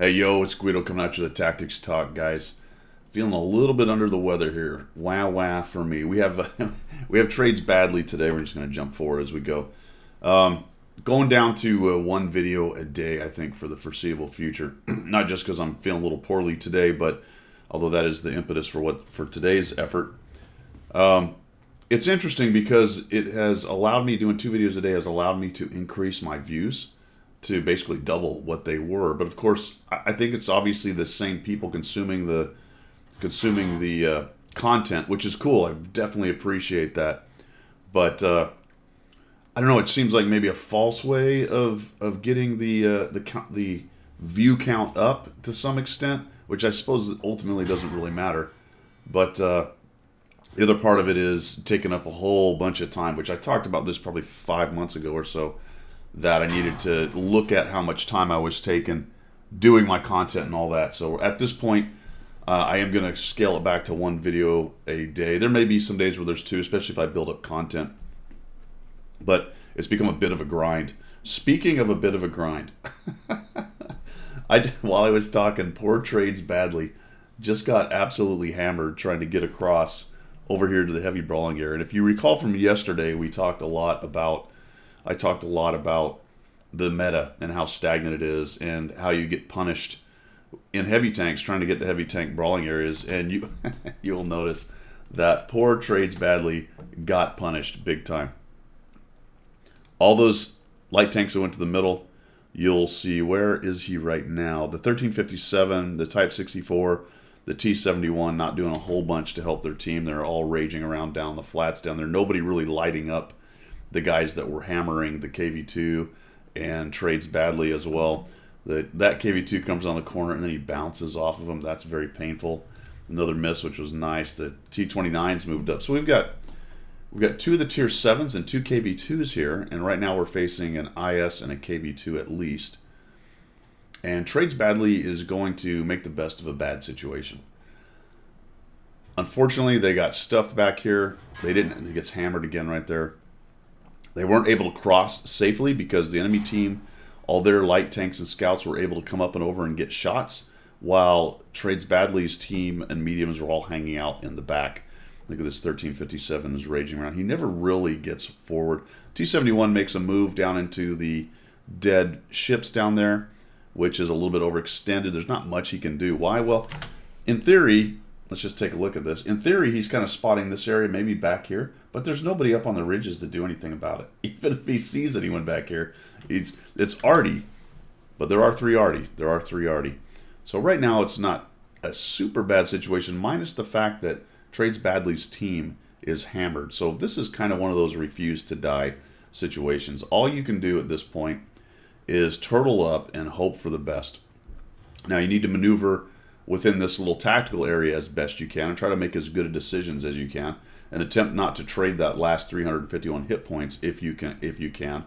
Hey, yo, it's Guido coming at you with the Tactics Talk, guys. Feeling a little bit under the weather here. Wah wah for me. We have we have trades badly today. We're just going to jump forward as we go. Going down to one video a day, I think, for the foreseeable future. Not just because I'm feeling a little poorly today, but although that is the impetus for today's effort. It's interesting because it has allowed me, doing two videos a day has allowed me to increase my views to basically double what they were. But of course, I think it's obviously the same people consuming the content, which is cool. I definitely appreciate that. But I don't know. It seems like maybe a false way of getting the view count up to some extent, which I suppose ultimately doesn't really matter. But the other part of it is taking up a whole bunch of time, which I talked about this probably 5 months ago or so, that I needed to look at how much time I was taking doing my content and all that. So at this point, I am going to scale it back to one video a day. There may be some days where there's two, especially if I build up content. But it's become a bit of a grind. Speaking of a bit of a grind, while I was talking, poor trades badly, just got absolutely hammered trying to get across over here to the heavy brawling area. And if you recall from yesterday, I talked a lot about the meta and how stagnant it is and how you get punished in heavy tanks trying to get to heavy tank brawling areas. And you'll notice that poor trades badly got punished big time. All those light tanks that went to the middle, you'll see, where is he right now? The 1357, the Type 64, the T71 not doing a whole bunch to help their team. They're all raging around down the flats down there. Nobody really lighting up the guys that were hammering the KV2 and trades badly as well. That KV2 comes on the corner and then he bounces off of him. That's very painful. Another miss, which was nice. The T29's moved up. So we've got two of the tier 7s and two KV2s here, and right now we're facing an IS and a KV2 at least. And trades badly is going to make the best of a bad situation. Unfortunately, they got stuffed back here. They didn't. It gets hammered again right there. They weren't able to cross safely because the enemy team, all their light tanks and scouts were able to come up and over and get shots, while Trades Badly's team and mediums were all hanging out in the back. Look at this 1357 is raging around. He never really gets forward. T71 makes a move down into the dead ships down there, which is a little bit overextended. There's not much he can do. Why? Well, in theory, let's just take a look at this. In theory, he's kind of spotting this area, maybe back here, but there's nobody up on the ridges to do anything about it. Even if he sees anyone back here, it's arty, but there are three arty. So right now, it's not a super bad situation, minus the fact that Trades Badly's team is hammered. So this is kind of one of those refuse to die situations. All you can do at this point is turtle up and hope for the best. Now you need to maneuver within this little tactical area as best you can and try to make as good a decisions as you can and attempt not to trade that last 351 hit points if you can.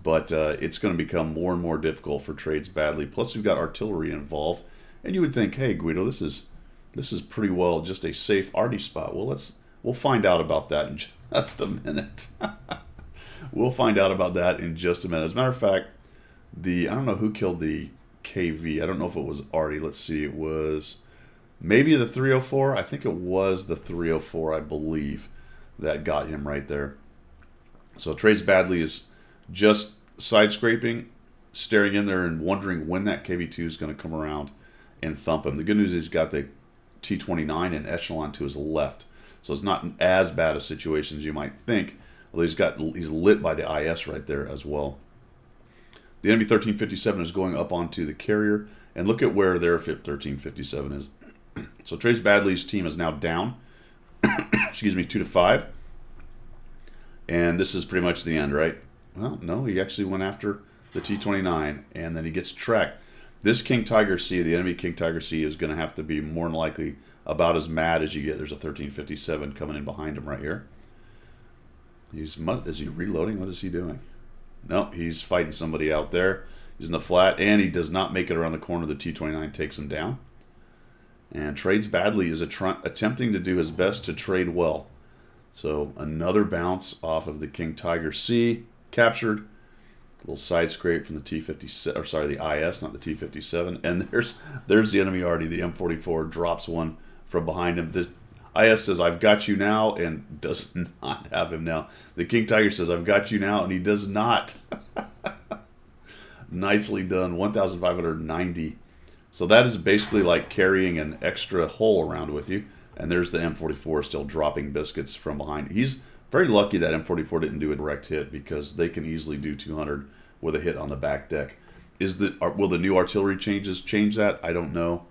But it's going to become more and more difficult for Trades Badly. Plus we've got artillery involved, and you would think, hey Guido, this is pretty well just a safe arty spot. Well, we'll find out about that in just a minute. We'll find out about that in just a minute. As a matter of fact, I don't know who killed the KV. I don't know if it was arty. Let's see. It was maybe the 304. I think it was the 304, I believe, that got him right there. So Trades Badly is just side scraping, staring in there and wondering when that KV2 is going to come around and thump him. The good news is he's got the T29 and Echelon to his left, so it's not as bad a situation as you might think. Although he's lit by the IS right there as well. The enemy 1357 is going up onto the carrier, and look at where their 1357 is. So Trades Badly's team is now down, excuse me, 2-5, and this is pretty much the end, right? Well, no, he actually went after the T29, and then he gets tracked. This King Tiger C, the enemy King Tiger C, is going to have to be more than likely about as mad as you get. There's a 1357 coming in behind him right here. Is he reloading? What is he doing? No, he's fighting somebody out there. He's in the flat, and he does not make it around the corner. The T29 takes him down. And Trades Badly is attempting to do his best to trade well. So another bounce off of the King Tiger C, captured. Little side scrape from the T-57, or sorry, the IS, not the T-57. And there's the enemy arty. The M44 drops one from behind him. The IS says, "I've got you now," and does not have him now. The King Tiger says, "I've got you now," and he does not. Nicely done. 1,590. So that is basically like carrying an extra hole around with you. And there's the M44 still dropping biscuits from behind. He's very lucky that M44 didn't do a direct hit, because they can easily do 200 with a hit on the back deck. Will the new artillery changes change that? I don't know.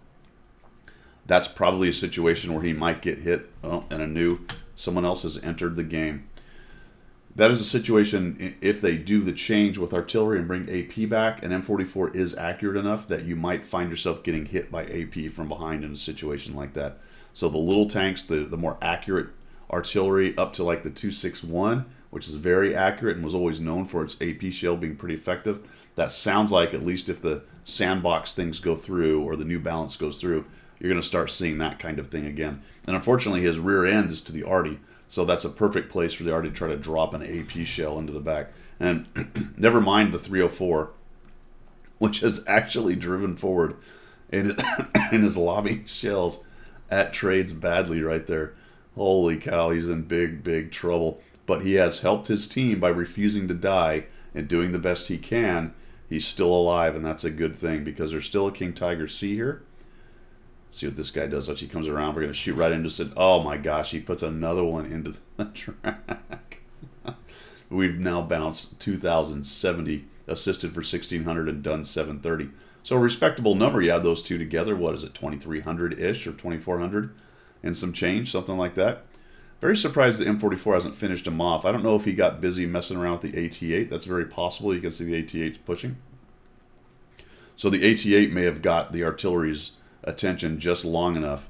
That's probably a situation where he might get hit. Oh, and someone else has entered the game. That is a situation, if they do the change with artillery and bring AP back, and M44 is accurate enough that you might find yourself getting hit by AP from behind in a situation like that. So the little tanks, the more accurate artillery, up to like the 261, which is very accurate and was always known for its AP shell being pretty effective. That sounds like, at least if the sandbox things go through or the new balance goes through, you're going to start seeing that kind of thing again. And unfortunately, his rear end is to the arty, so that's a perfect place for the arty to try to drop an AP shell into the back. And never mind the 304, which has actually driven forward and is lobbing shells at Trades badly right there. Holy cow, he's in big, big trouble. But he has helped his team by refusing to die and doing the best he can. He's still alive, and that's a good thing, because there's still a King Tiger C here. See what this guy does. As he comes around, we're going to shoot right into it. Oh my gosh, he puts another one into the track. We've now bounced 2,070, assisted for 1,600, and done 730. So a respectable number. You add those two together, what is it, 2,300-ish or 2,400 and some change, something like that. Very surprised the M44 hasn't finished him off. I don't know if he got busy messing around with the AT-8. That's very possible. You can see the AT-8's pushing. So the AT-8 may have got the artillery's attention just long enough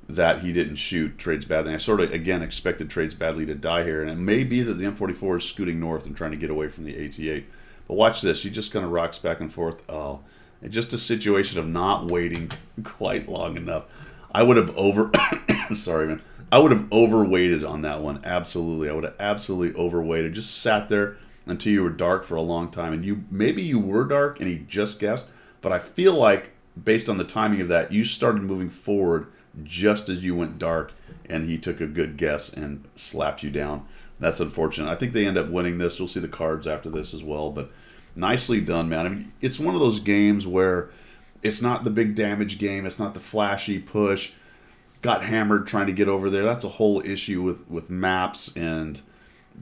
that he didn't shoot Trades badly. I sort of, again, expected Trades badly to die here, and it may be that the M44 is scooting north and trying to get away from the AT-8. But watch this. He just kind of rocks back and forth. Oh, it's just a situation of not waiting quite long enough. I would have sorry, man. I would have overweighted on that one. Absolutely. I would have absolutely overweighted. Just sat there until you were dark for a long time. And maybe you were dark and he just guessed, but I feel like, based on the timing of that, you started moving forward just as you went dark, and he took a good guess and slapped you down. That's unfortunate. I think they end up winning this. We'll see the cards after this as well, but nicely done, man. I mean, it's one of those games where it's not the big damage game. It's not the flashy push. Got hammered trying to get over there. That's a whole issue with maps and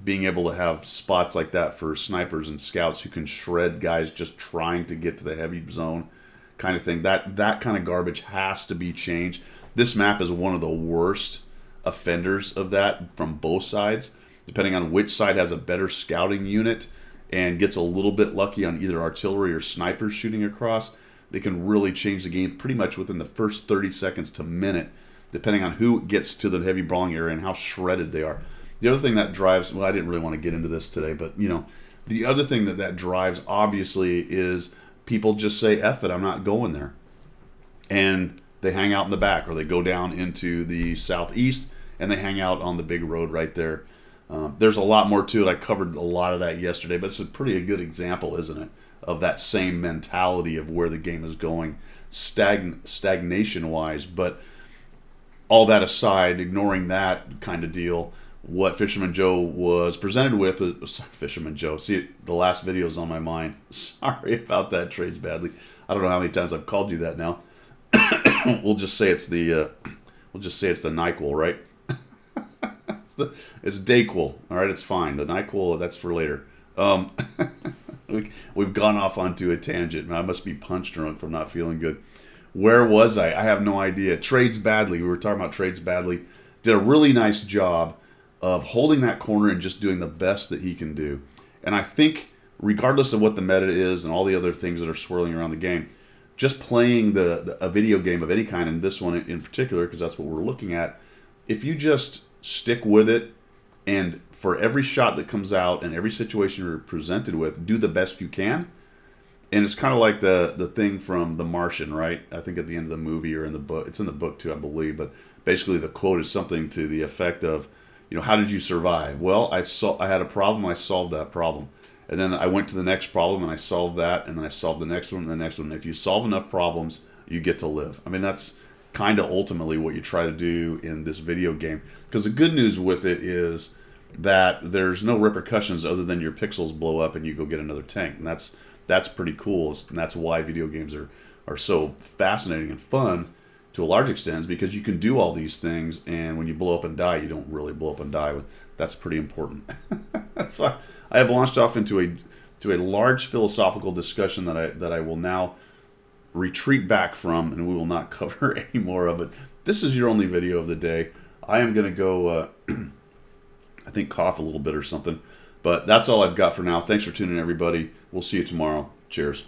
being able to have spots like that for snipers and scouts who can shred guys just trying to get to the heavy zone kind of thing. That kind of garbage has to be changed. This map is one of the worst offenders of that from both sides, depending on which side has a better scouting unit and gets a little bit lucky on either artillery or snipers shooting across. They can really change the game pretty much within the first 30 seconds to minute, depending on who gets to the heavy brawling area and how shredded they are. The other thing that drives, well, I didn't really want to get into this today, but the other thing that drives obviously is people just say, F it, I'm not going there. And they hang out in the back, or they go down into the southeast and they hang out on the big road right there. There's a lot more to it. I covered a lot of that yesterday, but it's a pretty good example, isn't it, of that same mentality of where the game is going stagnation-wise. But all that aside, ignoring that kind of deal, what Fisherman Joe was presented with, Fisherman Joe, see, the last video is on my mind. Sorry about that, Trades badly. I don't know how many times I've called you that now. We'll just say it's the NyQuil, right? It's Dayquil, all right. It's fine. The NyQuil, that's for later. We've gone off onto a tangent. I must be punch drunk from not feeling good. Where was I? I have no idea. Trades badly. We were talking about Trades badly. Did a really nice job of holding that corner and just doing the best that he can do. And I think, regardless of what the meta is and all the other things that are swirling around the game, just playing a video game of any kind, and this one in particular, because that's what we're looking at, if you just stick with it, and for every shot that comes out and every situation you're presented with, do the best you can. And it's kind of like the thing from The Martian, right? I think at the end of the movie or in the book. It's in the book too, I believe. But basically the quote is something to the effect of, how did you survive? Well, I had a problem. I solved that problem. And then I went to the next problem and I solved that, and then I solved the next one and the next one. If you solve enough problems, you get to live. I mean, that's kind of ultimately what you try to do in this video game. Because the good news with it is that there's no repercussions other than your pixels blow up and you go get another tank. And that's pretty cool. And that's why video games are so fascinating and fun to a large extent, is because you can do all these things, and when you blow up and die, you don't really blow up and die. That's pretty important. So I have launched off into a large philosophical discussion that I will now retreat back from, and we will not cover any more of it. This is your only video of the day. I am going to go, I think, cough a little bit or something. But that's all I've got for now. Thanks for tuning in, everybody. We'll see you tomorrow. Cheers.